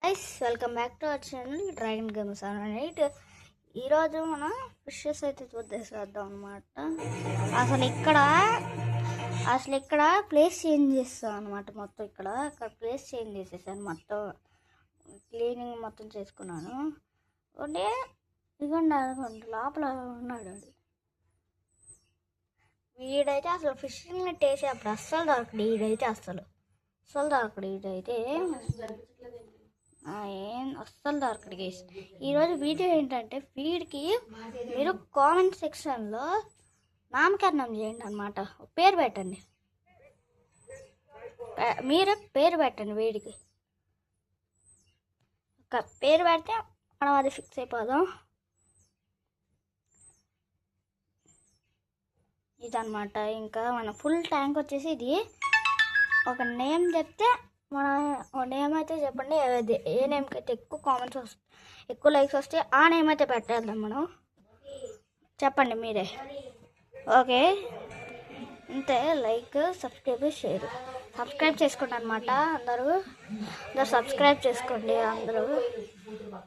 Guys welcome back to our channel dragon games right. ఈరోజు మనం fishes అయితే చూద్దాం అనమాట. అసలు ఇక్కడ ప్లేస్ చేంజ్ చేస్తాం అనమాట. మొత్తం ఇక్కడ ప్లేస్ చేంజ్ చేసేసాను, మొత్తం క్లీనింగ్ మొత్తం చేసుకున్నాను. అంటే ఇదిగోండి అనుకోండి, లోపల ఉన్నాడు వీడైతే. అసలు ఫిషింగ్ నెట్ వేసి అప్పుడు అస్సలు దొరకడు వీడైతే, అస్సలు దొరకడు వీడైతే, ఏం అస్సలు దొరకడు గైస్. ఈరోజు వీడియో ఏంటంటే, వీడికి మీరు కామెంట్ సెక్షన్లో నామకరణం చేయండి అనమాట. పేరు పెట్టండి, మీరు పేరు పెట్టండి వీడికి. ఒక పేరు పెడితే మనం అది ఫిక్స్ అయిపోదాం. ఇదన్నమాట. ఇంకా మన ఫుల్ ట్యాంక్ వచ్చేసి ఇది. ఒక నేమ్ చెప్తే మన నేమ్ అయితే చెప్పండి. ఏ నేమ్కి అయితే ఎక్కువ కామెంట్స్ వస్తాయి, ఎక్కువ లైక్స్ వస్తే ఆ నేమ్ అయితే పెట్టేద్దాం మనం. చెప్పండి మీరే. ఓకే, అంతే. Like, subscribe, share. సబ్స్క్రైబ్ చేసుకోండి అనమాట. అందరూ సబ్స్క్రైబ్ చేసుకోండి అందరూ.